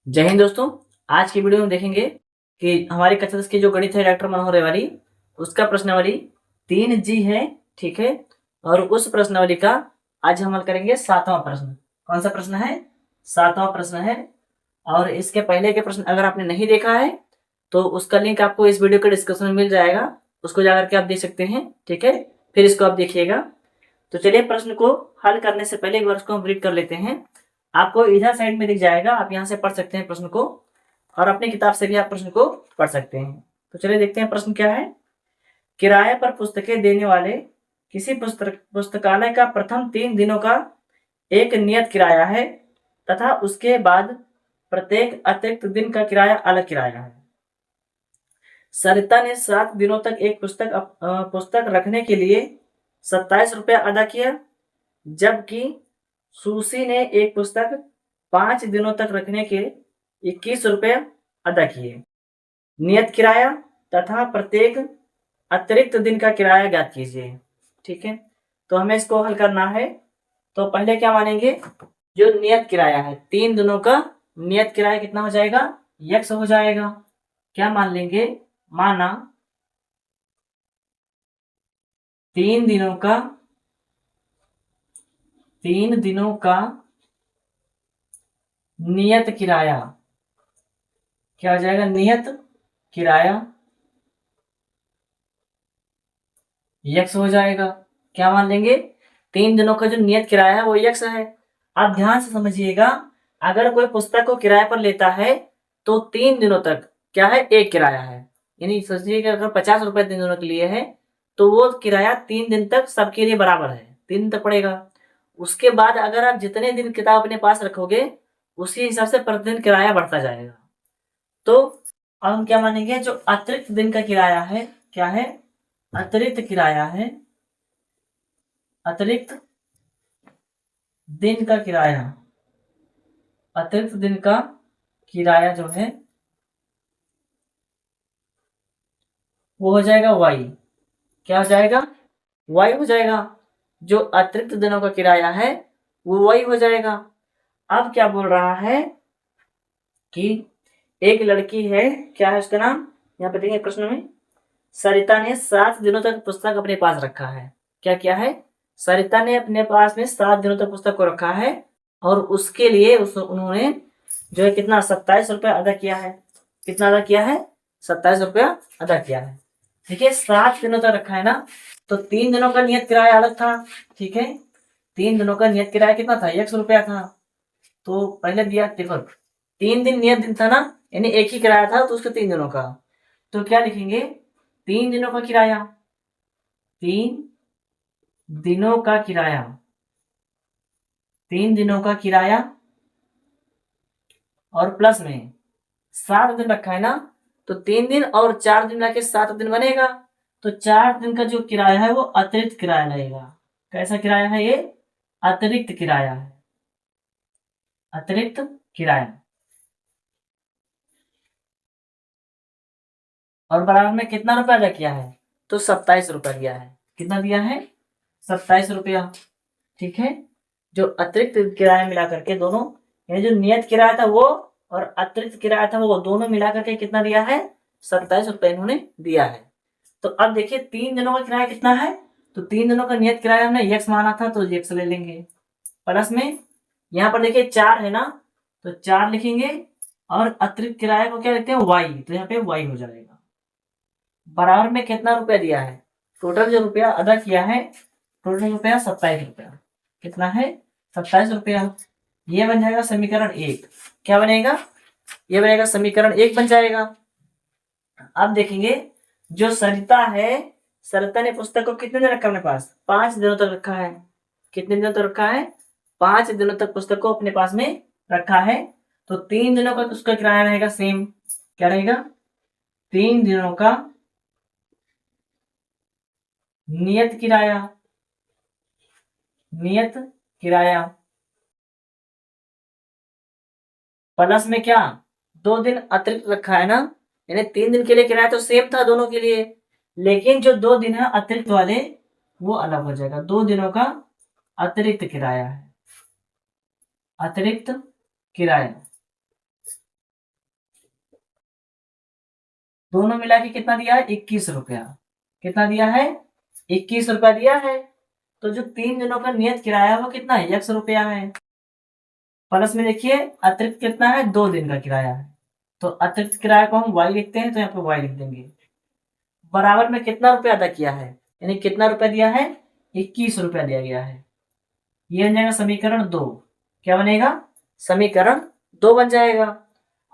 जय हिंद दोस्तों। आज की वीडियो में देखेंगे कि हमारी कक्षा 10 की जो गणित है डॉक्टर मनोहर रेवाड़ी, उसका प्रश्नावली 3G है। ठीक है, और उस प्रश्नावली का आज हम हल करेंगे 7वां प्रश्न। कौन सा प्रश्न है? 7वां प्रश्न है। और इसके पहले के प्रश्न अगर आपने नहीं देखा है तो उसका लिंक आपको इस वीडियो के डिस्क्रिप्शन में मिल जाएगा, उसको जाकर के आप देख सकते हैं। ठीक है, फिर इसको आप देखिएगा। तो चलिए प्रश्न को हल करने से पहले एक बार उसको हम रीड कर लेते हैं। आपको इधर साइड में दिख जाएगा, आप यहाँ से पढ़ सकते हैं प्रश्न को, और अपनी किताब से भी आप प्रश्न को पढ़ सकते हैं। तो चलिए देखते हैं प्रश्न क्या है। किराए पर पुस्तकें देने वाले किसी पुस्तकालय का प्रथम 3 दिनों का एक नियत किराया है तथा उसके बाद प्रत्येक अतिरिक्त दिन का किराया अलग किराया है। सरिता ने 7 दिनों तक एक पुस्तक रखने के लिए 27 रुपया अदा किया, जबकि सुशी ने एक पुस्तक 5 दिनों तक रखने के 21 रुपये अदा किए। नियत किराया तथा प्रत्येक अतिरिक्त दिन का किराया ज्ञात कीजिए। ठीक है, तो हमें इसको हल करना है। तो पहले क्या मानेंगे, जो नियत किराया है 3 दिनों का नियत किराया कितना हो जाएगा? यक्स हो जाएगा। क्या मान लेंगे? माना 3 दिनों का 3 दिनों का नियत किराया क्या हो जाएगा? नियत किराया यक्स हो जाएगा। क्या मान लेंगे? 3 दिनों का जो नियत किराया है वो यक्स है। आप ध्यान से समझिएगा, अगर कोई पुस्तक को किराए पर लेता है तो 3 दिनों तक क्या है? एक किराया है। यानी सोचिएगा अगर 50 रुपए 3 दिनों के लिए है तो वो किराया 3 दिन तक सबके लिए बराबर है, 3 दिन तक पड़ेगा। उसके बाद अगर आप जितने दिन किताब अपने पास रखोगे उसी हिसाब से प्रतिदिन किराया बढ़ता जाएगा। तो अब हम क्या मानेंगे, जो अतिरिक्त दिन का किराया है, क्या है? अतिरिक्त किराया है। अतिरिक्त दिन का किराया, अतिरिक्त दिन का किराया जो है वो हो जाएगा वाई। क्या हो जाएगा? वाई हो जाएगा। जो अतिरिक्त दिनों का किराया है वो वाई हो जाएगा। अब क्या बोल रहा है कि एक लड़की है, क्या है उसका नाम, यहाँ पे देखिए प्रश्न में, सरिता ने 7 दिनों तक पुस्तक अपने पास रखा है। क्या किया है? सरिता ने अपने पास में 7 दिनों तक पुस्तक को रखा है और उसके लिए उन्होंने जो है कितना? 27 रुपया अदा किया है। कितना अदा किया है? 27 रुपया अदा किया है। ठीक है, 7 दिनों तक रखा है ना, तो 3 दिनों का नियत किराया अलग था। ठीक है, 3 दिनों का नियत किराया कितना था? 100 रुपया था। तो पहले दिया, देखो 3 दिन नियत दिन था ना, यानी एक ही किराया था तो उसके 3 दिनों का। तो क्या लिखेंगे? 3 दिनों का किराया, 3 दिनों का किराया, 3 दिनों का किराया और प्लस में 7 दिन रखा है ना, तो 3 दिन और 4 दिन मिला के 7 दिन बनेगा। तो 4 दिन का जो किराया है वो अतिरिक्त किराया लगेगा। कैसा किराया है ये? अतिरिक्त किराया है। अतिरिक्त किराया। और बराबर में कितना रुपया अदा किया है? तो 27 रुपया दिया है। कितना दिया है? 27 रुपया। ठीक है, जो अतिरिक्त किराया मिला करके दोनों, यानी जो नियत किराया था वो और अतिरिक्त किराया था वो दोनों मिला करके कितना दिया है? 27 रुपये इन्होंने दिया है। तो अब देखिए 3 दिनों का किराया कितना है, तो 3 दिनों का नियत किराया हमने यक्स माना था तो यक्स ले लेंगे। प्लस में यहाँ पर देखिए 4 है ना, तो 4 लिखेंगे और अतिरिक्त किराया को क्या लिखते हैं? वाई, तो यहाँ पे वाई हो जाएगा। बराबर में कितना रुपया दिया है? टोटल जो रुपया अदा किया है, टोटल रुपया 27 रुपया। कितना है? 27 रुपया। ये बन जाएगा समीकरण 1। क्या बनेगा? ये बनेगा समीकरण 1 बन जाएगा। अब देखेंगे जो सरिता है, सरिता ने पुस्तक को कितने दिन रखा अपने पास? 5 दिनों तक रखा है। कितने दिनों तक रखा है? 5 दिनों तक पुस्तक को अपने पास में रखा है। तो 3 दिनों का उसका किराया रहेगा सेम। क्या रहेगा? 3 दिनों का नियत किराया, नियत किराया प्लस में क्या? 2 दिन अतिरिक्त रखा है ना, यानी 3 दिन के लिए किराया तो सेम था दोनों के लिए, लेकिन जो 2 दिन है अतिरिक्त वाले वो अलग हो जाएगा। 2 दिनों का अतिरिक्त किराया है, अतिरिक्त किराया। दोनों मिला के कितना दिया है? 21 रुपया। कितना दिया है? 21 रुपया दिया है। तो जो 3 दिनों का नियत किराया है वो कितना है? 100 रुपया है। प्लस में देखिए अतिरिक्त कितना है? 2 दिन का किराया है। तो अतिरिक्त किराया को हम y लिखते हैं, तो यहाँ पे y लिख देंगे। बराबर में कितना रुपया अदा किया है, यानी कितना रुपया दिया है? 21 रुपया दिया गया है। ये बन जाएगा समीकरण 2। क्या बनेगा? समीकरण 2 बन जाएगा।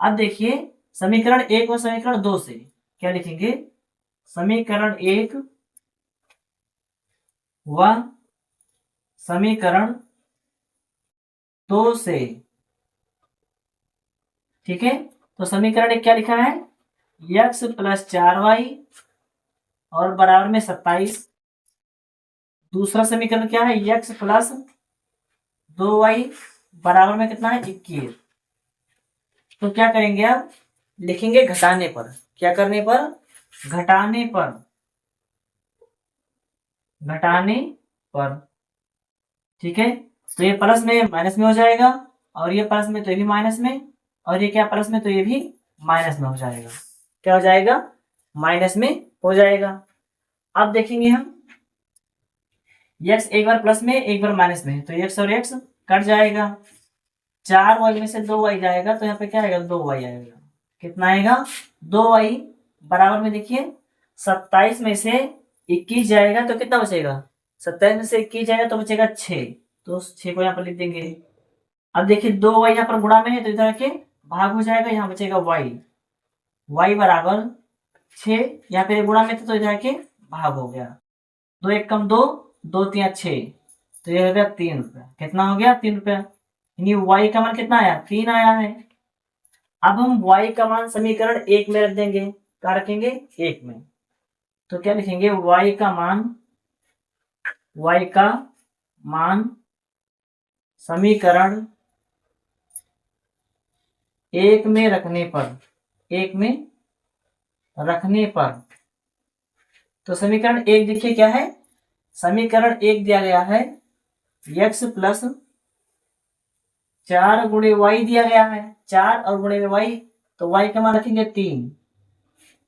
अब देखिए समीकरण 1 और समीकरण 2 से क्या लिखेंगे? समीकरण 1 व समीकरण 2 से, ठीक है। तो समीकरण 1 क्या लिखा है? x प्लस 4y और बराबर में 27। दूसरा समीकरण क्या है? x प्लस 2y बराबर में कितना है? 21। तो क्या करेंगे अब? लिखेंगे घटाने पर। क्या करने पर? घटाने पर। घटाने पर, ठीक है। तो ये प्लस में माइनस में हो जाएगा, और ये प्लस में तो ये भी माइनस में, और ये क्या प्लस में तो ये भी माइनस में हो जाएगा। क्या हो जाएगा? माइनस में हो जाएगा। अब देखेंगे हम x एक बार प्लस में एक बार माइनस में, तो x और x कट जाएगा। 4y में से 2y जाएगा, तो यहाँ पे क्या आएगा? 2y आएगा। कितना आएगा? 2y बराबर में देखिए 27 में से 21 जाएगा तो कितना बचेगा? 27 में से 21 जाएगा तो बचेगा 6। तो 6 को यहाँ पर लिख देंगे। अब देखिए 2y यहाँ पर गुणा में है, तो इधर के भाग हो जाएगा, यहाँ बचेगा y बराबर 6। यहाँ पे गुणा में था तो इधर के भाग हो गया। 2 एक कम 2, 2 3 6, तो ये हो गया 3 रुपया। कितना हो गया? 3 रुपया। यानी y का मान कितना आया? 3 आया है। अब हम y का मान समीकरण 1 में रख देंगे। क्या रखेंगे? 1 में। तो क्या लिखेंगे? y का मान समीकरण 1 में रखने पर, 1 में रखने पर, तो समीकरण 1 देखिए क्या है? समीकरण 1 दिया गया है x प्लस 4 गुणे y दिया गया है। 4 और गुणे में y, तो y का मान रखेंगे 3,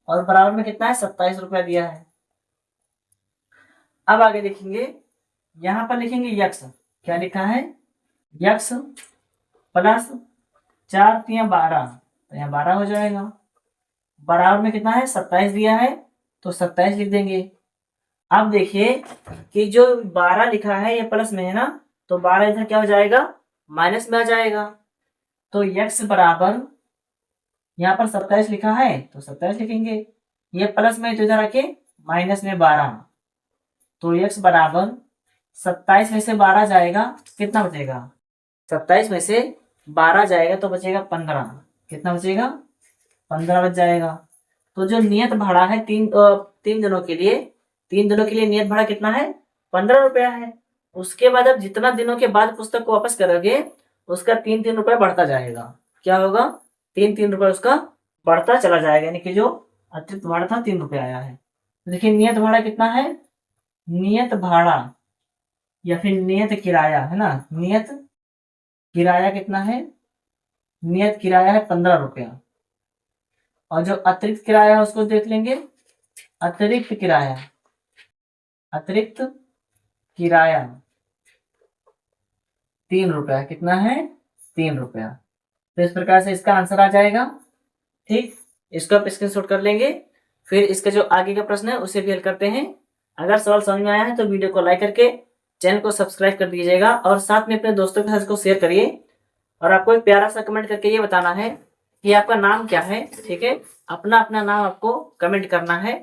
और बराबर में कितना है? 27 रुपया दिया है। अब आगे देखेंगे, यहां पर लिखेंगे x। क्या लिखा है? x प्लस 4 3 12, तो यहाँ 12 हो जाएगा। बराबर में कितना है? 27 दिया है, तो 27 लिख देंगे। अब देखिए कि जो 12 लिखा है ये प्लस में है ना, तो 12 इधर क्या हो जाएगा? माइनस में आ जाएगा। तो x बराबर, यहाँ पर 27 लिखा है तो 27 लिखेंगे। ये प्लस में तो इधर आके माइनस में 12, तो x बराबर 27 में से 12 जाएगा, कितना बचेगा? 27 में से 12 जाएगा तो बचेगा 15। कितना बचेगा? 15 बच जाएगा। तो जो नियत भाड़ा है 3 दिनों के लिए, 3 दिनों के लिए नियत भाड़ा कितना है? 15 रुपया है। उसके बाद अब जितना दिनों के बाद पुस्तक को वापस करोगे उसका 3 रुपया बढ़ता जाएगा। क्या होगा? 3 रुपया उसका बढ़ता चला जाएगा, यानी कि जो अतिरिक्त भाड़ा था 3 रुपया आया है। देखिए नियत भाड़ा कितना है? नियत भाड़ा या फिर नियत किराया है ना, नियत किराया कितना है? नियत किराया है 15 रुपया। और जो अतिरिक्त किराया है उसको देख लेंगे। अतिरिक्त किराया, अतिरिक्त किराया 3 रुपया। कितना है? 3 रुपया। तो इस प्रकार से इसका आंसर आ जाएगा। ठीक, इसको आप स्क्रीनशॉट कर लेंगे। फिर इसका जो आगे का प्रश्न है उसे भी हल करते हैं। अगर सवाल समझ में आया है तो वीडियो को लाइक करके चैनल को सब्सक्राइब कर दीजिएगा, और साथ में अपने दोस्तों के साथ इसको शेयर करिए। और आपको एक प्यारा सा कमेंट करके ये बताना है कि आपका नाम क्या है। ठीक है, अपना अपना नाम आपको कमेंट करना है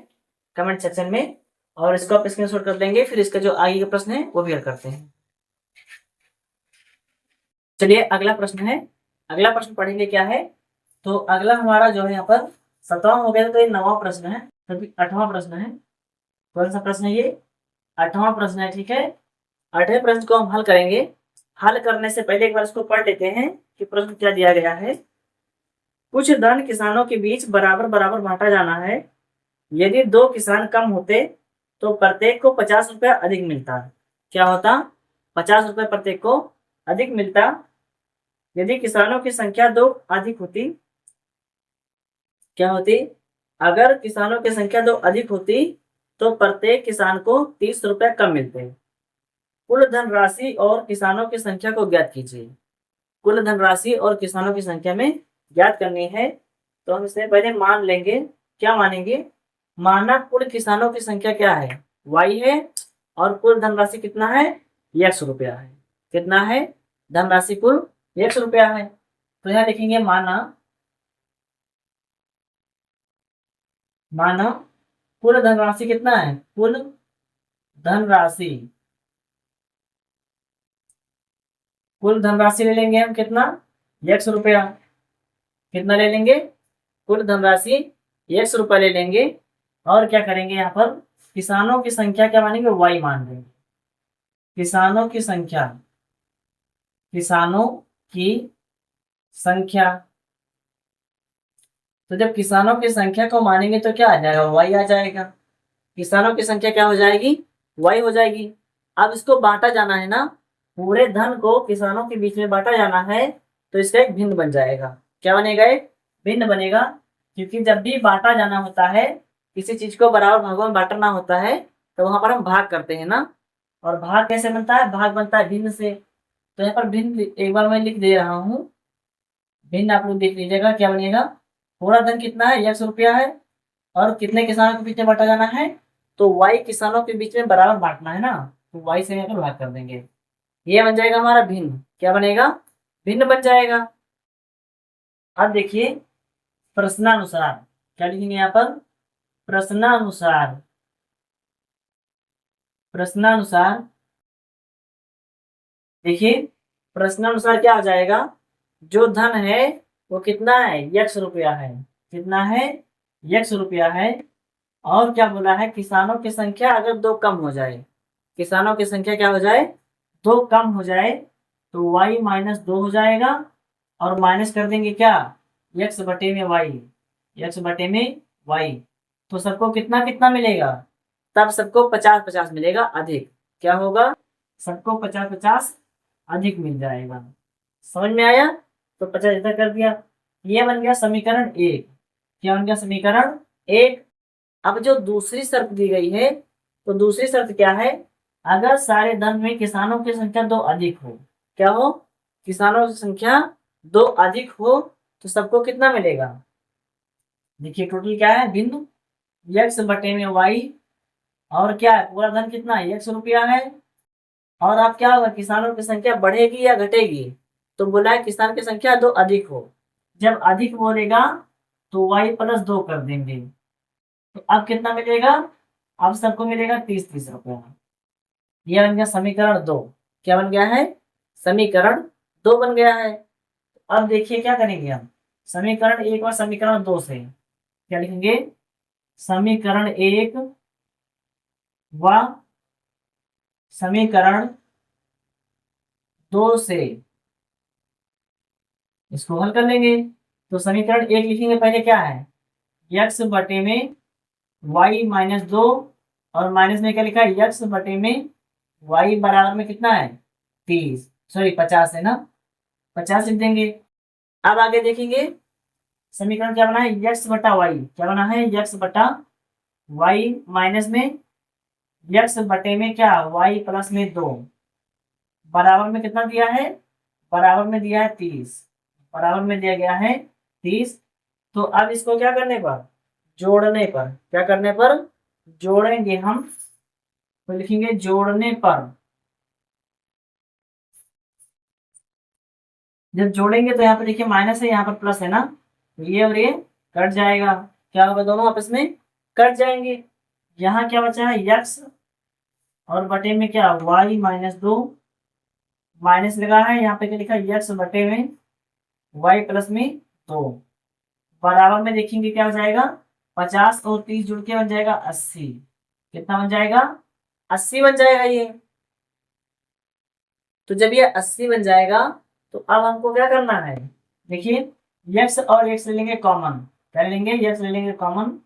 कमेंट सेक्शन में, और इसको आप स्क्रीनशॉट कर लेंगे। फिर इसका जो आगे का प्रश्न है वो भी हल करते हैं। चलिए अगला प्रश्न है। अगला प्रश्न पढ़ेंगे क्या है। तो अगला हमारा जो है यहाँ पर 7वां हो गया था, तो ये 9वां प्रश्न है, तभी 8वां प्रश्न है। कौन सा प्रश्न है ये? 8वां प्रश्न है। ठीक है, 8वें प्रश्न को हम हल करेंगे। हल करने से पहले एक बार इसको पढ़ लेते हैं कि प्रश्न क्या दिया गया है। कुछ धन किसानों के बीच बराबर बराबर बांटा जाना है। यदि 2 किसान कम होते तो प्रत्येक को 50 रुपया अधिक मिलता। क्या होता? 50 रुपये प्रत्येक को अधिक मिलता। यदि किसानों की संख्या 2 अधिक होती, क्या होती? अगर किसानों की संख्या 2 अधिक होती तो प्रत्येक किसान को 30 रुपए कम मिलते। कुल धनराशि और किसानों की संख्या को ज्ञात कीजिए। कुल धनराशि और किसानों की संख्या में ज्ञात करनी है, तो हम इसमें पहले मान लेंगे। क्या मानेंगे? माना कुल किसानों की संख्या क्या है? y है, और कुल धनराशि कितना है? x रुपया है। कितना है? धनराशि कुल x रुपया है। तो यहाँ लिखेंगे माना कुल धनराशि कितना है? कुल धनराशि कुल धनराशि ले लेंगे हम कितना? x रुपया। कितना ले लेंगे? कुल धनराशि 100 रुपये ले लेंगे। और क्या करेंगे? यहाँ पर किसानों की संख्या क्या मानेंगे? y मान लेंगे। किसानों की संख्या, किसानों की संख्या। तो जब किसानों की संख्या को मानेंगे तो क्या आ जाएगा? y आ जाएगा। किसानों की संख्या क्या हो जाएगी? y हो जाएगी। अब इसको बांटा जाना है ना, पूरे धन को किसानों के बीच में बांटा जाना है, तो इसका एक भिन्न बन जाएगा। क्या बनेगा? एक भिन्न बनेगा। क्योंकि जब भी बांटा जाना होता है, किसी चीज को बराबर भागों में बांटना होता है, तो वहां पर हम भाग करते हैं ना। और भाग कैसे बनता है? भाग बनता है भिन्न से। तो यहाँ पर भिन्न एक बार मैं लिख दे रहा हूँ। भिन्न आप लोग देख लीजिएगा क्या बनेगा। पूरा धन कितना है? 100 रुपया है। और कितने किसानों के बीच में बांटा जाना है? तो y किसानों के बीच में बराबर बांटना है ना, तो y से यहाँ पर भाग कर देंगे। ये बन जाएगा हमारा भिन्न। क्या बनेगा? भिन्न बन जाएगा। अब देखिए प्रश्नानुसार क्या लिखेंगे यहाँ पर? प्रश्नानुसार। प्रश्नानुसार देखिए, प्रश्नानुसार क्या आ जाएगा? जो धन है वो कितना है? 100 रुपया है। कितना है? 100 रुपया है। और क्या बोला है? किसानों की संख्या अगर 2 कम हो जाए, किसानों की संख्या क्या हो जाए? 2 कम हो जाए, तो y माइनस 2 हो जाएगा। और माइनस कर देंगे क्या? x बटे में y। x बटे में y। तो सबको कितना कितना मिलेगा? तब सबको 50-50 मिलेगा अधिक। क्या होगा? सबको 50-50 अधिक मिल जाएगा। समझ में आया? तो 50 इधर कर दिया। ये बन गया समीकरण 1। क्या बन गया? समीकरण 1। अब जो दूसरी शर्त दी गई है, तो दूसरी शर्त क्या है? अगर सारे धन में किसानों की संख्या 2 अधिक हो। क्या हो? किसानों की संख्या 2 अधिक हो, तो सबको कितना मिलेगा? देखिए टोटल क्या है? बिंदु x बटे में y। और क्या है? पूरा धन कितना है? 100 रुपया है। और अब क्या होगा? किसानों की संख्या बढ़ेगी या घटेगी? तो बोला है किसान की संख्या 2 अधिक हो। जब अधिक बोलेगा तो y प्लस 2 कर देंगे। तो अब कितना मिलेगा? अब सबको मिलेगा 30-30 रुपया। यह बन गया समीकरण 2। क्या बन गया है? समीकरण 2 बन गया है। अब देखिए क्या करेंगे हम समीकरण 1 और समीकरण 2 से। क्या लिखेंगे? समीकरण 1 व समीकरण 2 से इसको हल कर लेंगे। तो समीकरण 1 लिखेंगे पहले क्या है? x बटे में y माइनस 2। और माइनस में क्या लिखा है? x बटे में y बराबर में कितना है? 30, सॉरी 50 है ना, 50 लिख देंगे। अब आगे देखेंगे समीकरण क्या बना है? x बटा वाई। क्या बना है? x बटा वाई माइनस में x बटे में क्या? y प्लस में 2 बराबर में कितना दिया है? बराबर में दिया है 30। बराबर में दिया गया है 30। तो अब इसको क्या करने पर? जोड़ने पर। क्या करने पर? जोड़ेंगे हम। तो लिखेंगे जोड़ने पर। जब जोड़ेंगे तो यहाँ पर देखिए माइनस है, यहाँ पर प्लस है ना, तो ये और ये कट जाएगा। क्या होगा? दोनों आपस में कट जाएंगे। यहाँ क्या बचा है? x और बटे में क्या? y minus 2। माइनस लगा है यहाँ पे, क्या लिखा है? x बटे में y प्लस में 2 बराबर में देखेंगे क्या हो जाएगा? 50 और 30 जुड़ के बन जाएगा 80। कितना बन जाएगा? 80 बन जाएगा ये। तो जब ये 80 बन जाएगा, तो अब हमको क्या करना है? देखिए x और x ले लेंगे कॉमन। क्या ले लेंगे? x ले लेंगे कॉमन।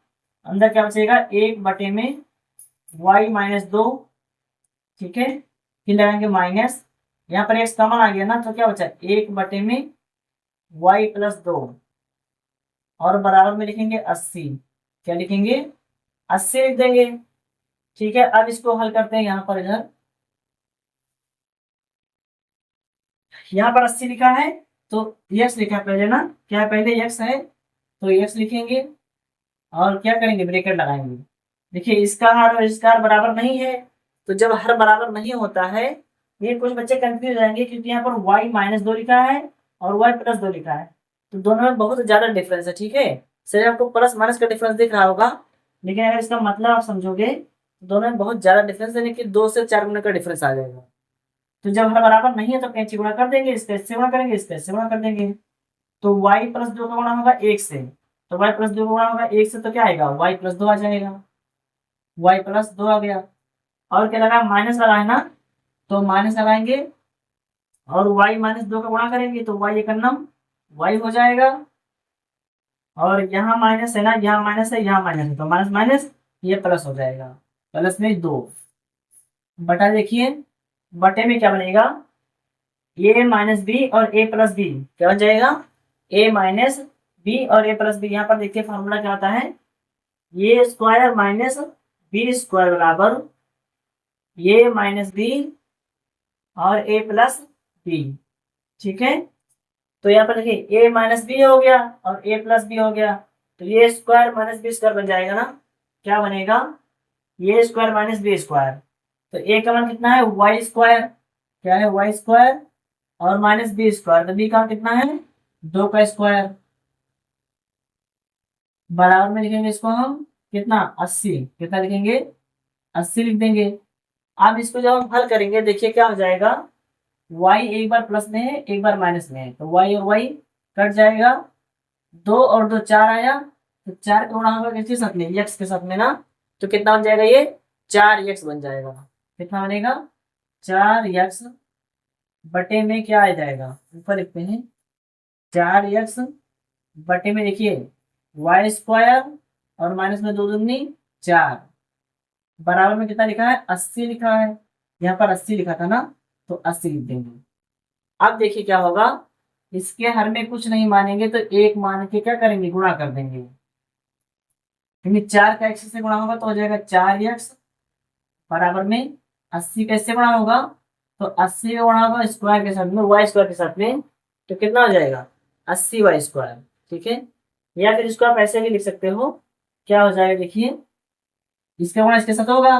अंदर क्या बचेगा? 1 बटे में y माइनस 2। ठीक है, फिर लगाएंगे माइनस। यहाँ पर x कॉमन आ गया ना, तो क्या बचा? 1 बटे में y प्लस 2 और बराबर में लिखेंगे 80। क्या लिखेंगे, 80 लिख देंगे। ठीक है, अब इसको हल करते हैं। यहाँ पर इधर यहाँ पर 80 लिखा है तो यक्स लिखा है पहले ना, क्या पहले यक्स है तो यक्स लिखेंगे और क्या करेंगे, ब्रैकेट लगाएंगे। देखिए इसका हर और इसका हर बराबर नहीं है, तो जब हर बराबर नहीं होता है ये कुछ बच्चे कंफ्यूज हो जाएंगे, क्योंकि यहाँ पर y-2 लिखा है और y+2 लिखा है, तो दोनों में बहुत ज्यादा डिफरेंस है। ठीक है, सिर्फ आपको प्लस माइनस का डिफरेंस दिख रहा होगा, लेकिन अगर इसका मतलब आप समझोगे तो दोनों में बहुत ज्यादा डिफरेंस, यानी कि 2 से 4 गुना का डिफरेंस आ जाएगा। तो जब हर बराबर नहीं है तो कैंची गुणा कर देंगे, इसका इससे गुणा करेंगे, इसका इससे गुणा कर देंगे। तो y+2 का गुणा होगा 1 से, तो y+2 का गुणा होगा 1 से, तो क्या आएगा, y+2 आ जाएगा, y+2 आ गया। और क्या लगा, माइनस लगा है ना, तो माइनस लगाएंगे और y-2 का गुणा करेंगे तो y का नाम y हो जाएगा। और यहाँ माइनस है ना, यहाँ माइनस है, यहाँ माइनस है, तो माइनस माइनस ये प्लस हो जाएगा, प्लस में 2 बटा। देखिए बटे में क्या बनेगा, a-b और a+b क्या बन जाएगा, a-b और a+b। यहाँ पर देखिए फॉर्मूला क्या आता है, a square minus b square बराबर a-b और a+b। ठीक है, तो यहाँ पर देखिए a-b हो गया और a+b हो गया, तो ये स्क्वायर माइनस बी स्क्वायर बन जाएगा ना, क्या बनेगा, ये स्क्वायर माइनस बी स्क्वायर। तो a का मान कितना है, वाई स्क्वायर, क्या है वाई स्क्वायर, और माइनस बी स्क्वायर, तो b का मान कितना है, 2 का स्क्वायर। बराबर में लिखेंगे इसको हम कितना, 80, कितना लिखेंगे, 80 लिख देंगे। अब इसको जब हम हल करेंगे देखिए क्या हो जाएगा, y एक बार प्लस में है एक बार माइनस में है, तो y और y कट जाएगा, 2 और 2 4 आया, तो 4 का गुणा होगा किसके साथ में, x के साथ में ना, तो कितना बन जाएगा, ये 4x बन जाएगा। कितना बनेगा, 4x बटे में क्या आ जाएगा, ऊपर लिखते हैं 4x बटे में, देखिए वाई स्क्वायर और माइनस में 2 दूनी 4, बराबर में कितना लिखा है, 80 लिखा है, यहाँ पर 80 लिखा था ना, तो 80 लिख देंगे। अब देखिए क्या होगा, इसके हर में कुछ नहीं मानेंगे तो एक मान के क्या करेंगे, गुणा कर देंगे, क्योंकि 4 का x से गुणा होगा तो हो जाएगा 4x बराबर में 80 कैसे गुणा होगा, तो 80 का गुणा होगा स्क्वायर के साथ में, वाई स्क्वायर के साथ में, तो कितना हो जाएगा, 80y स्क्वायर। ठीक है, या फिर इसको आप ऐसे भी लिख सकते हो, क्या हो जाएगा देखिए, इसका गुणा इसके साथ होगा,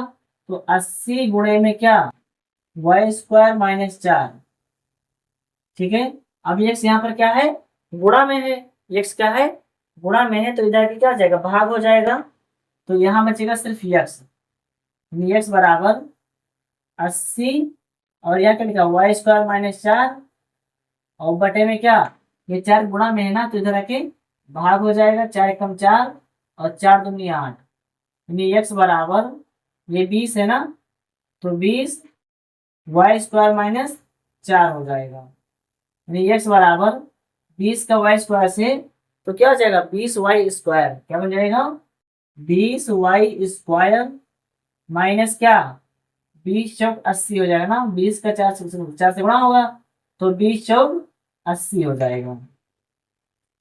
तो 80 गुणे में क्या, वाई स्क्वायर माइनस 4। ठीक है, अब x यहाँ पर क्या है, गुणा में है, x क्या है, गुणा में है, तो इधर की क्या हो जाएगा, भाग हो जाएगा, तो यहाँ बचेगा सिर्फ x बराबर 80, और यहाँ क्या लिखा, वाई स्क्वायर माइनस 4, और बटे में क्या, ये 4 गुणा में है ना, तो इधर आके भाग हो जाएगा, 4 एकम 4 और 4 दूनी 8, यानी x बराबर ये 20 है ना, तो 20 वाई स्क्वायर माइनस 4 हो जाएगा, यानी x बराबर 20 का वाई स्क्वायर से, तो क्या हो जाएगा, 20y स्क्वायर, क्या बन जाएगा, 20y स्क्वायर माइनस क्या, 20 चौक 80 हो जाएगा ना, 20 का 4 से गुणा होगा, तो 20 चौक 80 हो जाएगा।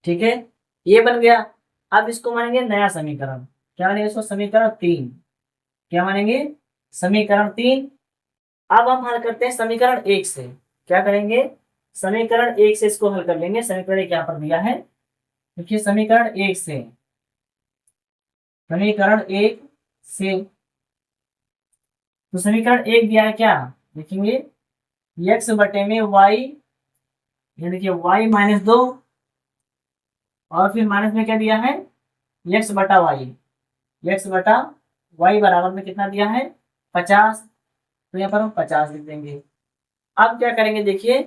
ठीक है, ये बन गया। अब इसको मानेंगे नया समीकरण, क्या मानेंगे इसको, समीकरण 3, क्या मानेंगे, समीकरण 3। अब हम हल करते हैं समीकरण 1 से, क्या करेंगे, समीकरण 1 से इसको हल कर लेंगे। समीकरण 1 यहाँ पर दिया है, देखिए समीकरण 1 से, समीकरण 1 से, तो समीकरण 1 दिया है क्या, देखेंगे x बटे में y, ये देखिए y-2, और फिर माइनस में क्या दिया है, x बटा वाई, x बटा वाई बराबर में कितना दिया है, 50, तो यहाँ पर हम 50 लिख देंगे। अब क्या करेंगे देखिए,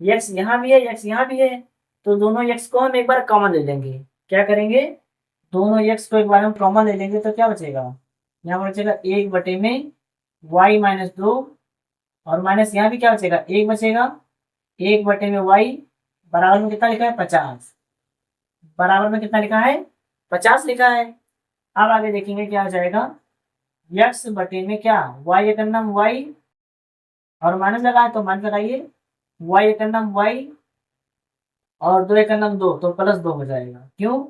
x यहाँ भी है x यहाँ भी है, तो दोनों x को हम एक बार कॉमन ले लेंगे। क्या करेंगे, दोनों x को एक बार हम कॉमन ले लेंगे, तो क्या बचेगा, यहाँ पर बचेगा 1 बटे में y-2, और माइनस यहाँ भी क्या बचेगा, 1 बचेगा, 1 बटे में y बराबर में कितना लिखा है, 50, बराबर में कितना लिखा है, 50 लिखा है। अब आगे देखेंगे क्या हो जाएगा, x बटे में क्या, y एक नाम y, और माइनस लगा है तो माइनस लगाइए, y एक नाम y, और 2 एक नाम 2, तो +2 हो जाएगा। क्यों,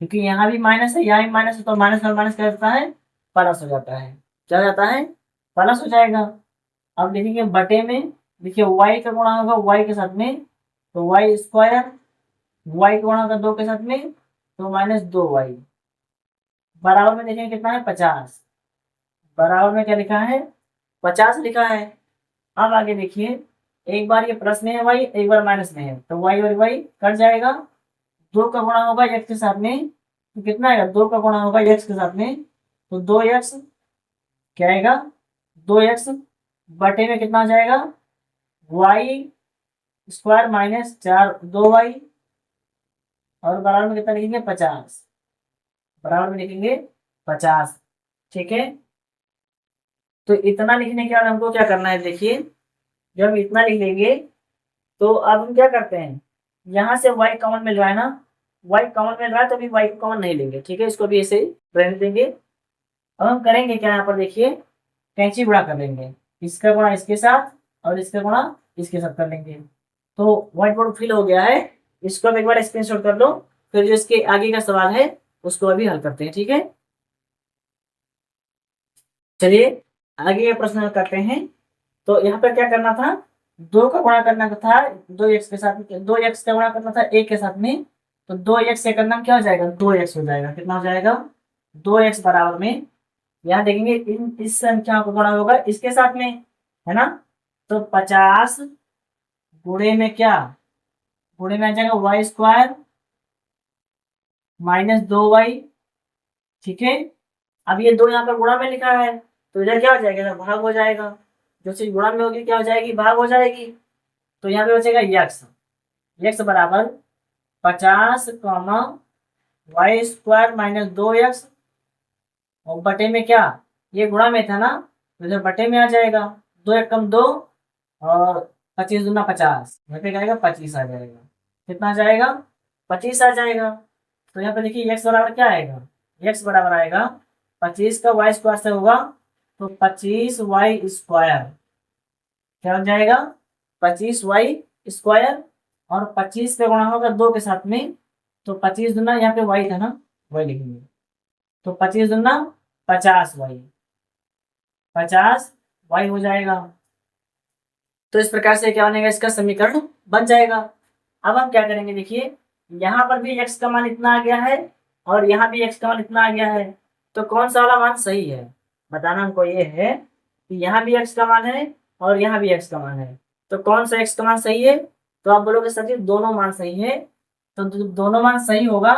क्योंकि यहाँ भी माइनस है, यहाँ भी माइनस है, तो माइनस और माइनस क्या होता है, प्लस हो जाता है। क्या हो जाता है, प्लस हो जाएगा। अब लिखेंगे बटे में, देखिए y का गुणा होगा y के साथ में, तो वाई स्क्वायर, y का गुणा होगा 2 के साथ में, तो -2y, बराबर में देखेंगे कितना है, 50। बराबर में क्या लिखा है, 50 लिखा है। अब आगे देखिए, एक बार ये प्लस में है y, एक बार माइनस में है, तो y और y कट जाएगा। 2 का गुणा होगा x के साथ में, तो कितना आएगा, 2 का गुणा होगा x के साथ में, तो 2x, क्या आएगा, 2x बटे में कितना हो जाएगा, y स्क्वायर -4 2y, और बराबर में कितना लिखेंगे, 50। बराबर में लिखेंगे 50। ठीक है, तो इतना लिखने के बाद हमको क्या करना है, देखिए जब इतना लिख लेंगे तो अब हम क्या करते हैं, यहाँ से y कॉमन मिल रहा है ना, y कॉमन मिल रहा है, तो अभी y को कॉमन नहीं लेंगे। ठीक है, इसको भी ऐसे ही रहने देंगे। अब हम करेंगे क्या, यहाँ पर देखिए कैंची गुणा कर लेंगे, इसका गुणा इसके साथ और इसका गुणा इसके साथ कर लेंगे। तो व्हाइट बोर्ड फिल हो गया है, इसको अब एक बार स्क्रीनशॉट कर लो, फिर जो इसके आगे का सवाल है उसको अभी हल करते हैं। ठीक है, चलिए आगे का प्रश्न करते हैं। तो यहाँ पर क्या करना था, 2 का गुणा करना था 2x के साथ, 2x का गुणा करना था 1 के साथ में, तो 2x से करना क्या हो जाएगा, 2x हो जाएगा। कितना हो जाएगा, 2x बराबर में, यहाँ देखेंगे इस संख्या को गुणा होगा इसके साथ में, है ना, तो 50 गुणे में क्या, गुणे में आ जाएगा वाई स्क्वायर -2y। ठीक है, अब ये 2 यहाँ पर गुणा में लिखा है, तो इधर क्या हो जाएगा, इधर भाग हो जाएगा। जो चीज गुणा में होगी क्या हो जाएगी, भाग हो जाएगी। तो यहाँ पे बचेगा यक्स, यक्स बराबर 50 वाई स्क्वायर -2x, और बटे में क्या, ये गुणा में था ना, तो इधर बटे में आ जाएगा, 2 एक कम 2, और 25 दूना 50, घटे आएगा 25 आ जाएगा। कितना आ जाएगा, 25 आ जाएगा। तो यहाँ पे देखिए x बराबर क्या आएगा, x बराबर आएगा 25 का वाई स्क्वायर से होगा, तो 25y स्क्वायर, क्या हो जाएगा, 25y स्क्वायर, और 25 पे गुणा होगा 2 के साथ में, तो 25 दूना, यहाँ पे y था ना, वही लिखेंगे, तो 25 दूना 50y, 50y हो जाएगा। तो इस प्रकार से क्या बनेगा, इसका समीकरण बन जाएगा। अब हम क्या करेंगे, देखिए यहाँ पर भी x का मान इतना आ गया है, और यहाँ भी x का मान इतना आ गया है, तो कौन सा वाला मान सही है, बताना हमको ये है कि यहाँ भी x का मान है और यहाँ भी x का मान है, तो कौन सा x का मान सही है। तो आप बोलोगे सर जी दोनों मान सही है, तो दोनों मान सही होगा,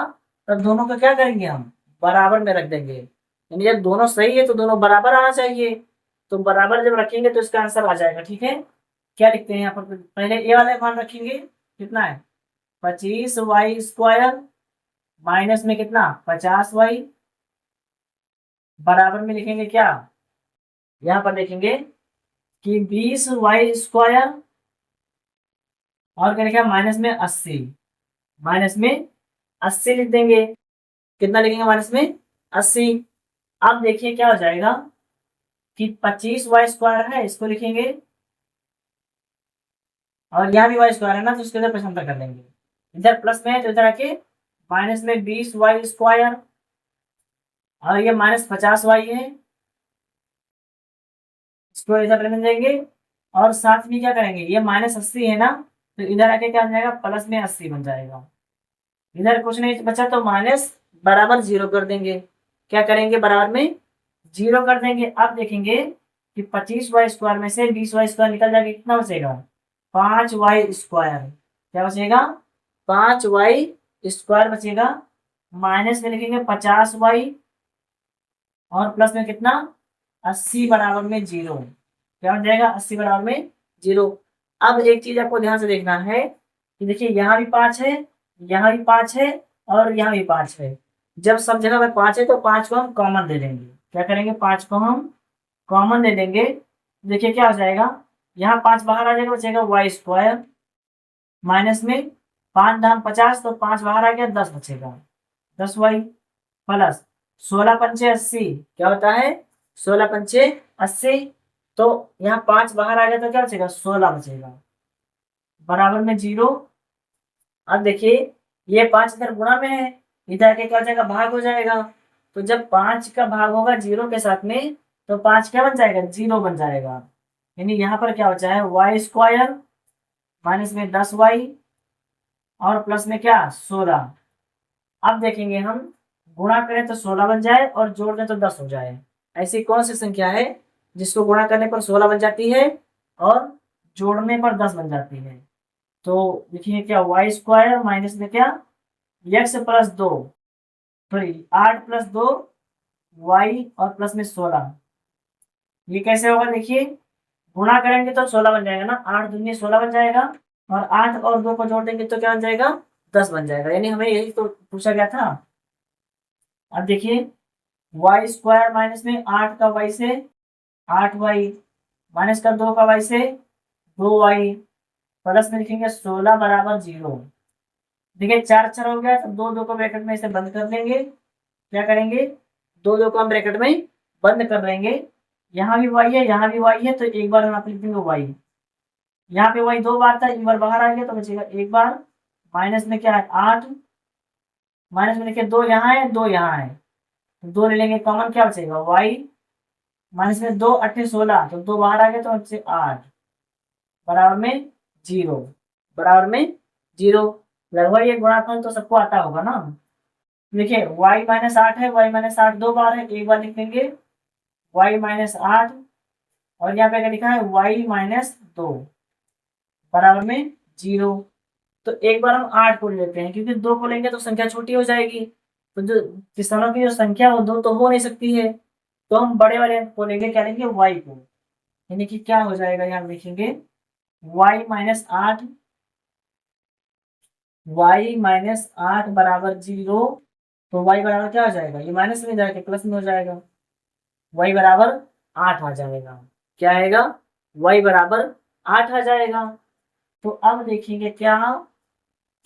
तब दोनों का क्या करेंगे, हम बराबर में रख देंगे। यानी जब दोनों सही है तो दोनों बराबर आना चाहिए, तो बराबर जब रखेंगे तो इसका आंसर आ जाएगा। ठीक है, क्या लिखते हैं यहाँ पर, पहले ए वाला मान रखेंगे, कितना है 25y स्क्वायर, माइनस में कितना 50y, बराबर में लिखेंगे क्या, यहाँ पर देखेंगे कि 20y स्क्वायर, और क्या लिखा माइनस में 80, माइनस में 80 लिख देंगे। कितना लिखेंगे, माइनस में 80। अब देखिए क्या हो जाएगा कि 25y स्क्वायर है, इसको लिखेंगे, और यहाँ भी वाई स्क्वायर है ना, तो उसके अंदर पक्षांतर कर लेंगे, इधर प्लस में है तो इधर आके माइनस में 20y स्क्वायर, और ये -50y है, इसको इधर रहने देंगे, और साथ में क्या करेंगे, ये -80 है ना, तो इधर आके क्या हो जाएगा, प्लस में 80 बन जाएगा। इधर कुछ नहीं बचा तो माइनस, बराबर 0 कर देंगे। क्या करेंगे, बराबर में 0 कर देंगे। अब देखेंगे कि 25y स्क्वायर में से 20y स्क्वायर निकल जाएगा, कितना बचेगा 5y स्क्वायर, क्या बचेगा 5y स्क्वायर बचेगा, माइनस में लिखेंगे 50y, और प्लस में कितना 80 बराबर में 0, क्या हो जाएगा 80 बराबर में 0। अब एक चीज आपको ध्यान से देखना है कि देखिए यहाँ भी 5 है, यहाँ भी 5 है, और यहाँ भी 5 है। जब सब जगह पे 5 है तो 5 को हम कॉमन ले लेंगे। क्या करेंगे, 5 को हम कॉमन ले लेंगे। देखिए क्या हो जाएगा, यहाँ 5 बाहर आ जाएगा, बचेगा वाई स्क्वायर, माइनस में 5 दाम 50, तो 5 बाहर आ गया, 10 बचेगा, 10y, प्लस 16 पंचे 80, क्या होता है 16 पंचे 80, तो यहाँ 5 बाहर आ गया तो क्या बचेगा 16 बचेगा, बराबर में 0। अब देखिए ये 5 इधर गुणा में है, इधर के क्या हो जाएगा, भाग हो जाएगा। तो जब 5 का भाग होगा 0 के साथ में, तो 5 क्या बन जाएगा, 0 बन जाएगा। यानी यहाँ पर क्या बचा है, वाई स्क्वायर माइनस में 10y और प्लस में क्या 16। अब देखेंगे हम, गुणा करें तो 16 बन जाए और जोड़ दें तो 10 हो जाए। ऐसी कौन सी संख्या है जिसको गुणा करने पर 16 बन जाती है और जोड़ने पर 10 बन जाती है? तो देखिए क्या, वाई स्क्वायर माइनस में क्या x plus 2, sorry 8 plus 2 y और प्लस में 16। ये कैसे होगा, देखिए गुणा करेंगे तो 16 बन जाएगा ना, 8 दूनी 16 बन जाएगा और 8 और 2 को जोड़ देंगे तो क्या बन जाएगा, 10 बन जाएगा। यानी हमें यही तो पूछा गया था। अब देखिए वाई स्क्वायर माइनस में 8 का वाई से 8y माइनस का 2 का वाई से 2y प्लस में लिखेंगे 16 बराबर 0। देखिए 4 4 हो गया तो 2 2 को ब्रैकेट में इसे बंद कर लेंगे। क्या करेंगे, 2 2 को हम ब्रैकेट में बंद कर लेंगे। यहाँ भी y है, यहाँ भी y है, तो एक बार हम यहाँ पे लिख देंगे y। यहाँ पे y 2 बार था, एक बार बाहर आ गया तो बचेगा एक बार। माइनस में क्या है 8, माइनस में देखिए 2 यहाँ है 2 यहाँ है, तो 2 ले लेंगे कॉमन, क्या बचेगा y माइनस में 2 8 16, तो 2 बाहर आ गया तो बचे 8 बराबर में 0, बराबर में 0। लगभग ये गुणाफल तो सबको आता होगा ना। देखिए y माइनस 8 है, y माइनस 8 2 बार है, एक बार लिख देंगे y माइनस 8 और यहाँ पे क्या लिखा है y माइनस 2 बराबर में 0। तो एक बार हम 8 को लेते हैं, क्योंकि 2 को लेंगे तो संख्या छोटी हो जाएगी, तो जो किसानों की जो संख्या वो 2 तो हो नहीं सकती है। तो हम बड़े वाले को लेंगे, क्या लेंगे y को। यानी कि क्या हो जाएगा, यहाँ देखेंगे y माइनस 8, y माइनस 8 बराबर 0। तो y बराबर क्या हो जाएगा, ये माइनस में जाके प्लस में हो जाएगा, y बराबर 8 आ जाएगा। क्या आएगा, y बराबर 8 आ जाएगा। तो अब देखेंगे क्या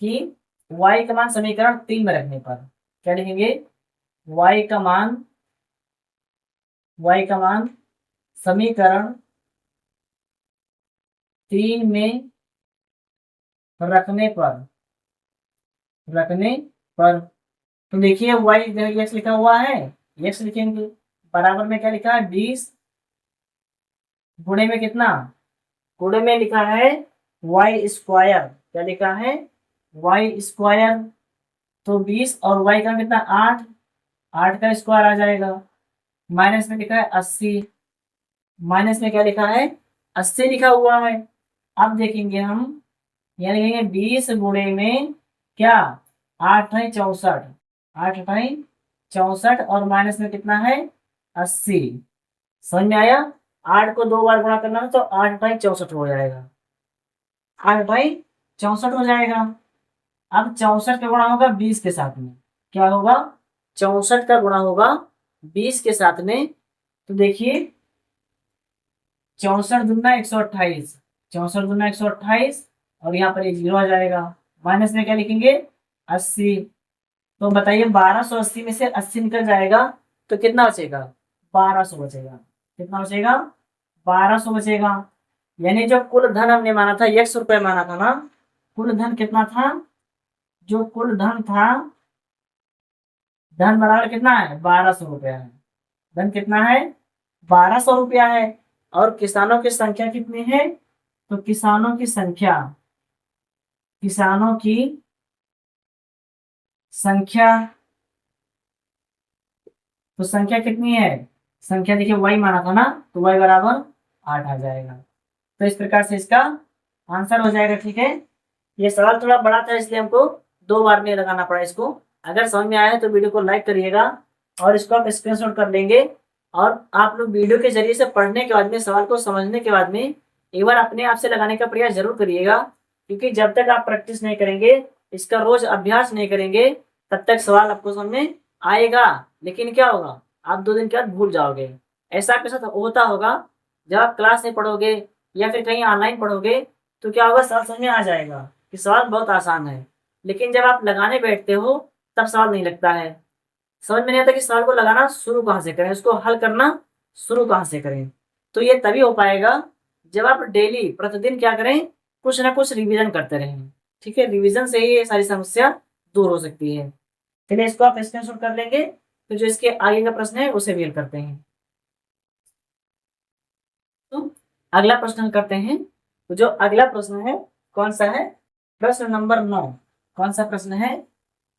कि y का मान समीकरण 3 में रखने पर क्या लिखेंगे, y का मान समीकरण 3 में रखने पर तो देखिए y एक्स लिखा हुआ है, एक्स लिखेंगे बराबर में क्या लिखा है 20 गुणे में कितना, गुणे में लिखा है वाई स्क्वायर। क्या लिखा है, वाई स्क्वायर। तो 20 और y का कितना 8, 8 का स्क्वायर आ जाएगा। माइनस में लिखा है 80, माइनस में क्या लिखा है 80 लिखा हुआ है। अब देखेंगे हम, यहाँ लिखेंगे 20 गुणे में क्या 8 है 64, 8 है 64 और माइनस में कितना है 80। समझ में आया, 8 को 2 बार गुणा करना है तो 8 बाई 64 हो जाएगा, 8 बाई 64 हो जाएगा। अब 64 का गुणा होगा 20 के साथ में, क्या होगा 64 का गुणा होगा 20 के साथ में। तो देखिए 64 दूना 128, 64 दूना 128 और यहाँ पर एक 0 आ जाएगा। माइनस में क्या लिखेंगे 80। तो बताइए 1280 में से 80 निकल जाएगा तो कितना बचेगा, 1200 बचेगा। कितना बचेगा, 1200 बचेगा। यानी जो कुल धन हमने माना था 100 रुपये माना था ना, कुल धन कितना था, जो कुल धन था, धन बराबर कितना है 1200 रुपया है। धन कितना है 1200 रुपया है। और किसानों की संख्या कितनी है, तो किसानों की संख्या, तो संख्या कितनी है, संख्या देखिए y माना था ना, तो y बराबर 8 आ जाएगा। तो इस प्रकार से इसका आंसर हो जाएगा। ठीक है, ये सवाल थोड़ा बड़ा था इसलिए हमको 2 बार में लगाना पड़ा इसको। अगर समझ में आया है तो वीडियो को लाइक करिएगा और इसको आप स्क्रीनशॉट कर लेंगे। और आप लोग वीडियो के जरिए से पढ़ने के बाद में, सवाल को समझने के बाद में एक बार अपने आप से लगाने का प्रयास जरूर करिएगा, क्योंकि जब तक आप प्रैक्टिस नहीं करेंगे, इसका रोज अभ्यास नहीं करेंगे, तब तक सवाल आपको समझ में आएगा, लेकिन क्या होगा आप 2 दिन के बाद भूल जाओगे। ऐसा आपके साथ होता होगा, जब आप क्लास में पढ़ोगे या फिर कहीं ऑनलाइन पढ़ोगे तो क्या होगा, सवाल समझ में आ जाएगा कि सवाल बहुत आसान है, लेकिन जब आप लगाने बैठते हो तब सवाल नहीं लगता है। समझ में नहीं आता कि सवाल को लगाना शुरू कहाँ से करें, उसको हल करना शुरू कहाँ से करें। तो ये तभी हो पाएगा जब आप डेली प्रतिदिन क्या करें, कुछ ना कुछ रिवीजन करते रहें। ठीक है, रिवीजन से ही ये सारी समस्या दूर हो सकती है। चलिए इसको आप स्क्रीनशॉट कर लेंगे, तो जो इसके आगे का प्रश्न है उसे भी हल करते हैं। तो अगला प्रश्न हम करते हैं। तो जो अगला प्रश्न है कौन सा है, प्रश्न नंबर 9। कौन सा प्रश्न है,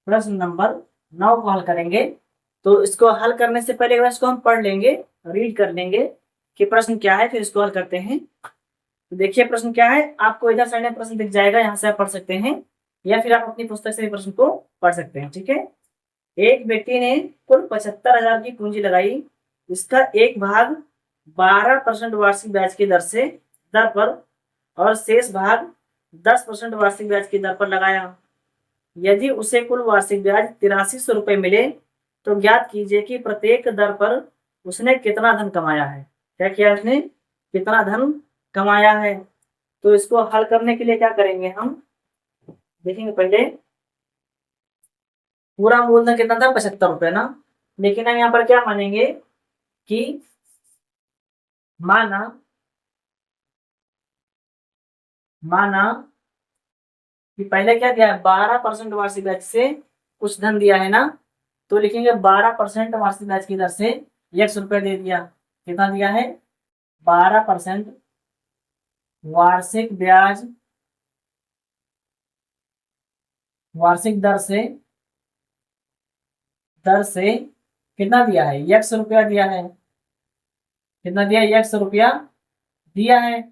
प्रश्न नंबर 9 को हल करेंगे। तो इसको हल करने से पहले एक बार इसको हम पढ़ लेंगे, रीड कर लेंगे कि प्रश्न क्या है, फिर इसको हल करते हैं। तो देखिए प्रश्न क्या है, आपको इधर साइड में प्रश्न दिख जाएगा, यहाँ से आप पढ़ सकते हैं, या फिर आप अपनी पुस्तक से भी प्रश्न को पढ़ सकते हैं। ठीक है। एक व्यक्ति ने कुल 75,000 की पूंजी लगाई, इसका एक भाग 12% वार्षिक ब्याज की दर पर और शेष भाग 10% वार्षिक ब्याज की दर पर लगाया। यदि उसे कुल वार्षिक ब्याज 8300 रुपये मिले तो ज्ञात कीजिए कि प्रत्येक दर पर उसने कितना धन कमाया है। क्या किया उसने, कितना धन कमाया है। तो इसको हल करने के लिए क्या करेंगे हम देखेंगे। पहले पूरा मूलधन कितना था, 75 रुपए ना। लेकिन हम यहाँ पर क्या मानेंगे कि माना माना कि पहले क्या दिया है, 12% वार्षिक ब्याज से कुछ धन दिया है ना। तो लिखेंगे 12% वार्षिक ब्याज की दर से 100 रुपये दे दिया। कितना दिया है, 12% वार्षिक ब्याज, वार्षिक दर से कितना दिया है, 100 रुपया दिया है। कितना दिया है, 100 रुपया दिया है।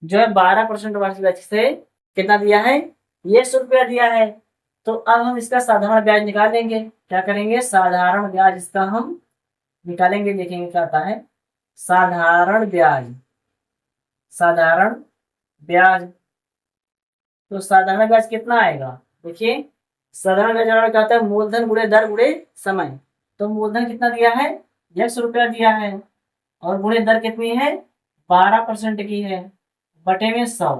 जो है 12% वार्षिक ब्याज से कितना दिया है, 100 रुपया दिया है। तो अब हम इसका साधारण ब्याज निकालेंगे। क्या करेंगे, साधारण ब्याज इसका हम निकालेंगे। देखेंगे क्या आता है, साधारण ब्याज। साधारण ब्याज, तो साधारण ब्याज कितना आएगा, देखिए साधारण ब्याज क्या होता है, मूलधन गुणे दर गुणे समय। तो मूलधन कितना दिया है, 100 रुपया दिया है, और गुणे दर कितनी है, 12% की है, बटे में 100,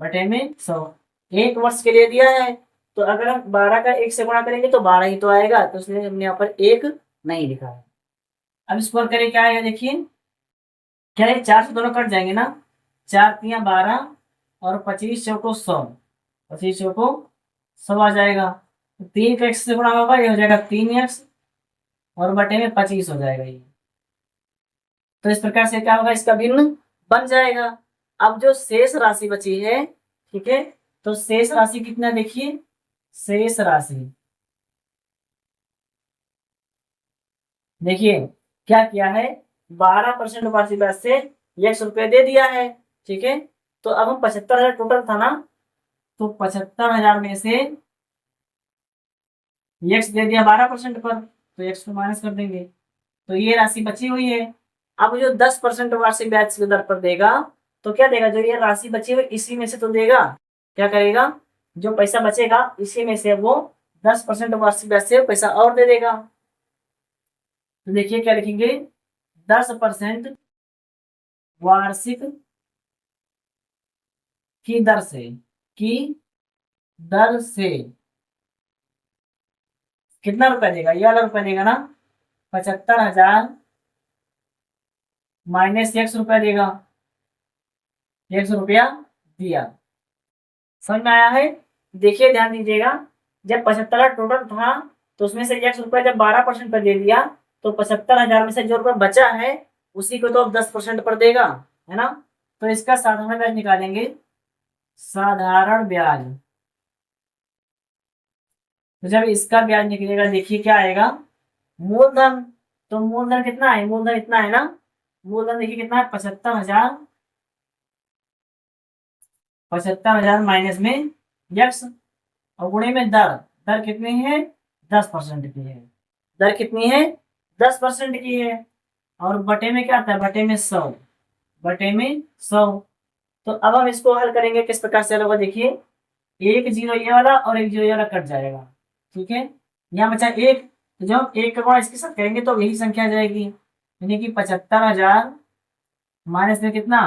बटे में 100 एक वर्ष के लिए दिया है। तो अगर हम 12 का 1 से गुणा करेंगे तो 12 ही तो आएगा, तो इसलिए हमने यहाँ पर 1 नहीं लिखा है। अब इसको करें क्या आएगा, देखिए क्या है, 4 से दोनों कट जाएंगे ना, 4 तिया 12 और 25 चौको 100, 25 चौको 100 आ जाएगा। 3 का 1 से गुणा होगा, ये हो जाएगा 3x और बटे में 25 हो जाएगा ये। तो इस प्रकार से क्या होगा, इसका भिन्न बन जाएगा। अब जो शेष राशि बची है, ठीक है, तो शेष राशि कितना, देखिए शेष राशि देखिए क्या किया है, 12% वार्षिक ब्याज से 100 रुपये दे दिया है। ठीक है। तो अब हम 75,000 टोटल था ना, तो 75,000 में से x दे दिया 12% पर, तो x को माइनस कर देंगे, तो ये राशि बची हुई है। अब जो 10% वार्षिक ब्याज की दर पर देगा, तो क्या देगा, जो ये राशि बची हुई इसी में से तो देगा। क्या करेगा, जो पैसा बचेगा इसी में से वो 10% वार्षिक ब्याज से पैसा और दे देगा। तो देखिए क्या लिखेंगे, 10% वार्षिक की दर से, की दर से कितना रुपया देगा, ये वाला रुपया देगा ना, 75,000 माइनस 100 रुपया देगा, 100 रुपया दिया। समझ में आया है। देखिए ध्यान दीजिएगा, जब 75,000 टोटल था तो उसमें से 100 रुपया जब 12% पर दे दिया, तो 75,000 में से जो रुपया बचा है उसी को तो अब 10% पर देगा, है ना। तो इसका साधारण ब्याज निकालेंगे, साधारण ब्याज। तो जब इसका ब्याज निकलेगा, देखिए क्या आएगा, मूलधन। तो मूलधन कितना है, मूलधन इतना है ना, मूलधन देखिए कितना है, 75,000, 75,000 माइनस में यक्स और गुणे में दर, दर कितनी है, 10% की है, दर कितनी है, 10% की है, और बटे में क्या आता है, बटे में 100, बटे में 100। तो अब हम इसको हल करेंगे, किस प्रकार से हल होगा, देखिए एक जीरो ये वाला और एक जीरो ये वाला कट जाएगा। ठीक है, यहाँ बचा एक, तो जब हम एक का गुणा इसके साथ करेंगे तो यही संख्या आ जाएगी, यानी कि 75,000 माइनस में कितना,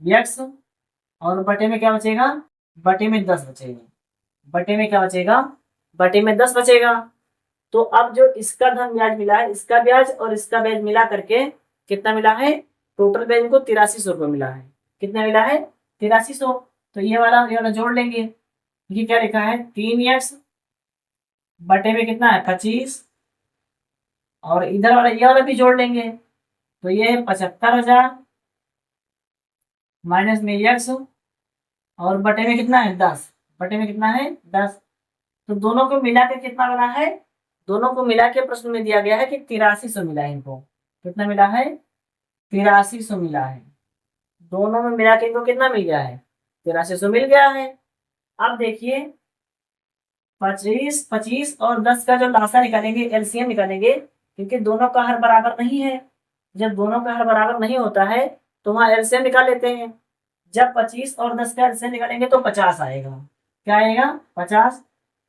यक्स, और बटे में क्या बचेगा, बटे में 10 बचेगा, बटे में क्या बचेगा, बटे में 10 बचेगा। तो अब जो इसका धन ब्याज मिला है, इसका ब्याज और इसका ब्याज मिला करके कितना मिला है, टोटल ब्याज इनको 8300 रुपये मिला है। कितना मिला है, 8300। तो ये वाला जोड़ लेंगे, ये क्या लिखा है, 3x बटे में कितना है 25, और इधर वाला ये वाला भी जोड़ लेंगे तो ये है 75,000 माइनस में x, और बटे में कितना है 10, बटे में कितना है 10। तो दोनों को मिला के कितना बना है, दोनों को मिला के प्रश्न में दिया गया है कि 8300 मिला है इनको। कितना मिला है 8300 मिला है। दोनों में मिला के इनको कितना मिल गया है 8300 मिल गया है। अब देखिए 25 25 और 10 का जो लासा निकालेंगे, एलसीएम निकालेंगे, क्योंकि दोनों का हर बराबर नहीं है। जब दोनों का हर बराबर नहीं होता है तो वहां एलसीएम निकाल लेते हैं। जब 25 और 10 का एलसीएम निकालेंगे तो 50 आएगा। क्या आएगा 50।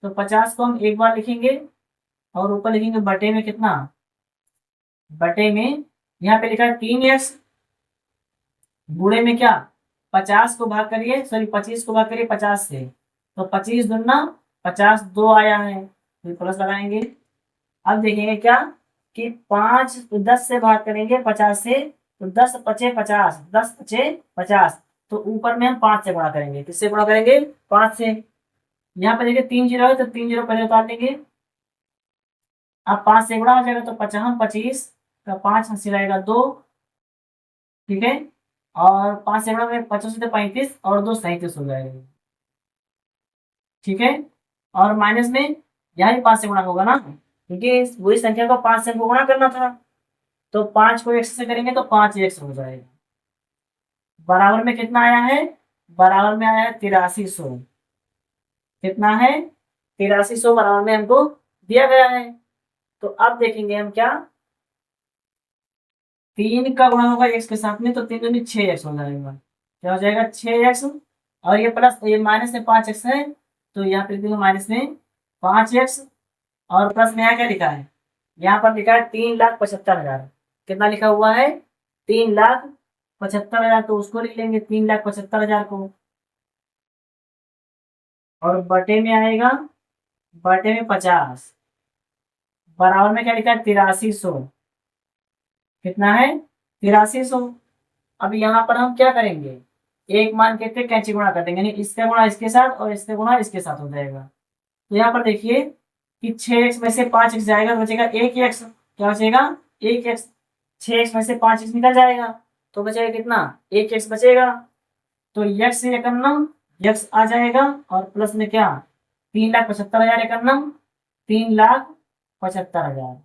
तो 50 को हम एक बार लिखेंगे और ऊपर लिखेंगे बटे में कितना, बटे में यहाँ पे लिखा है 3x, बूढ़े में क्या 50 को भाग करिए, सॉरी 25 को भाग करिए 50 से, तो 25 दूना 50, 2 आया है, फिर प्लस लगाएंगे। अब देखेंगे क्या कि 5 10 से भाग करेंगे 50 से, तो 10 पचे 50, 10 पचे 50, तो ऊपर में हम 5 से गुणा करेंगे। किससे गुणा करेंगे 5 से। यहाँ पे देखिए 3 जीरो है तो 3 जीरो पहले उतार लेंगे। अब 5 से गुणा हो जाएगा तो 50 25 का 5 हंसी रहेगा 2, ठीक है। और 5 से गुणा में 25 से 35 और 2 37 हो जाएगा, ठीक है। और माइनस में यहाँ भी 5 से गुणा होगा ना, क्योंकि वही संख्या को 5 से हमको गुणा करना था। तो 5 को x से करेंगे तो 5x हो जाएगा। बराबर में कितना आया है, बराबर में आया है 8300। कितना है 8300 बराबर में हमको दिया गया है। तो अब देखेंगे हम क्या, 3 का गुणा होगा x के साथ में तो 3 दूनी 6x हो जाएगा। क्या हो जाएगा 6x, और ये प्लस ये माइनस में 5x है तो यहाँ पे देखो माइनस में 5x, और प्लस में यहाँ क्या लिखा है, यहाँ पर लिखा है 3,75,000। कितना लिखा हुआ है 3,75,000, तो उसको लिख लेंगे 3,75,000 को। और बटे में आएगा, बटे में 50, बराबर में क्या लिखा है 8300। कितना है 8300। अब यहाँ पर हम क्या करेंगे, एक मान के थे कैंची गुणा कर देंगे, यानी इसका गुणा इसके साथ और इसका गुणा इसके साथ हो जाएगा। तो यहाँ पर देखिए कि 6x में से 5x जाएगा तो बचेगा 1x। क्या बचेगा 1x। 6x में से 5x निकल जाएगा तो बचेगा कितना 1x बचेगा। तो x से एक नम x आ जाएगा, और प्लस में क्या 3,75,000 एक नम 3,75,000,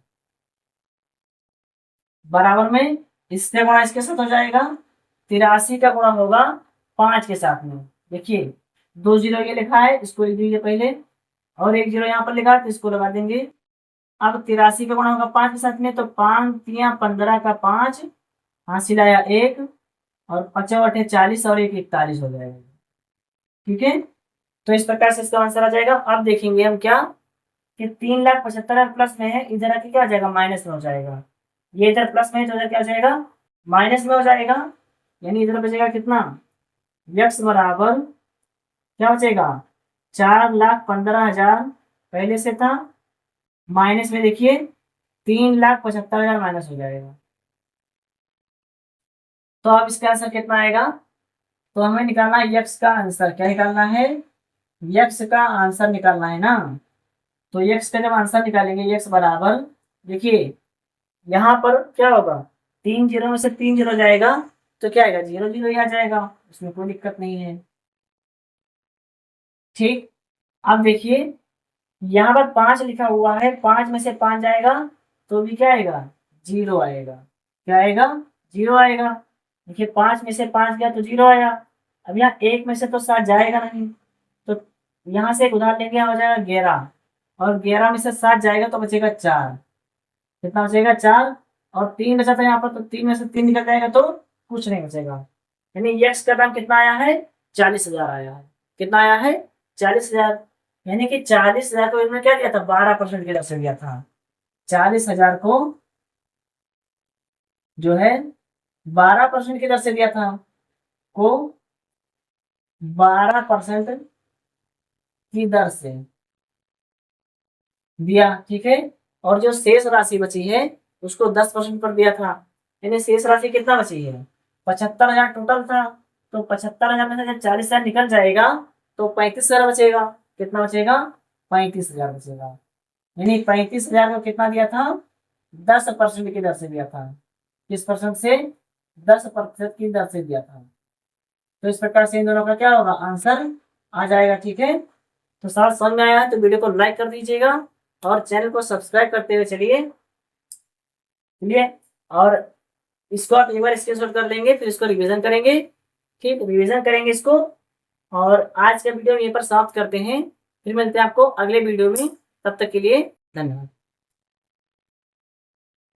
बराबर में इससे गुणा इसके साथ हो जाएगा। 83 का गुणा होगा 5 के साथ में। देखिए 2 जीरो ये लिखा है, इसको लिख दीजिए पहले, और 1 जीरो यहाँ पर लिखा है तो इसको लगा देंगे। अब 83 का गुणा होगा 5 के साथ में, तो 5 तिया 15 का 5, हासिल आया 1, और 5 अठे 40 और 1 41 हो जाएगा, ठीक है। तो इस प्रकार से इसका आंसर आ जाएगा। अब देखेंगे हम क्या कि 3,75,000 प्लस में है, इधर आके क्या हो जाएगा माइनस में हो जाएगा। ये इधर प्लस में है तो इधर क्या हो जाएगा माइनस में हो जाएगा, यानी इधर बचेगा कितना x बराबर क्या बचेगा 4,15,000 पहले से था, माइनस में देखिए 3,75,000 माइनस हो जाएगा। तो अब इसका आंसर कितना आएगा, तो हमें निकालना है x का आंसर। क्या निकालना है x का आंसर निकालना है ना। तो x का जब आंसर निकालेंगे x बराबर, देखिए यहाँ पर क्या होगा 3 जीरो में से 3 जीरो जाएगा तो क्या आएगा 0 0 ही आ जाएगा, उसमें कोई दिक्कत नहीं है, ठीक। अब देखिए यहाँ पर 5 लिखा हुआ है, 5 में से 5 जाएगा तो भी क्या आएगा 0 आएगा। क्या आएगा 0 आएगा। देखिए 5 में से 5 गया तो 0 आया। अब यहाँ 1 में से तो 7 जाएगा नहीं, तो यहाँ से एक उदाहरण लेंगे, यहाँ हो जाएगा 11, और 11 में से 7 जाएगा तो बचेगा 4। कितना बचेगा 4, और 3 बचा था यहाँ पर, तो 3 में से 3 निकल जाएगा तो कुछ नहीं बचेगा। यानी यक्स का दाम कितना आया है 40,000 आया है। कितना आया है 40,000, यानी कि 40,000 को इन्होंने क्या दिया था 12% की दर से दिया था। 40,000 को जो है 12% की दर से दिया था, को 12% की दर से दिया, ठीक है। और जो शेष राशि बची है उसको 10% पर दिया था, यानी शेष राशि कितना बची है 75,000 टोटल था। तो 75,000 में से जब 40,000 निकल जाएगा तो 35,000 बचेगा। कितना बचेगा 35,000 बचेगा। यानी 35,000 को कितना दिया था, 10% की दर से दिया था। किस परसेंट से, 10% की दर से दिया था। तो इस प्रकार से इन दोनों का क्या होगा, आंसर आ जाएगा। ठीक है, तो सारा समझ में आया है तो वीडियो को लाइक कर दीजिएगा और चैनल को सब्सक्राइब करते हुए चलिए। चलिए, और इसको आप एक बार स्क्रीनशॉट कर लेंगे, फिर इसको रिवीजन करेंगे। ठीक, रिवीजन करेंगे इसको। और आज का वीडियो यहीं पर समाप्त करते हैं, फिर मिलते हैं आपको अगले वीडियो में। तब तक के लिए धन्यवाद।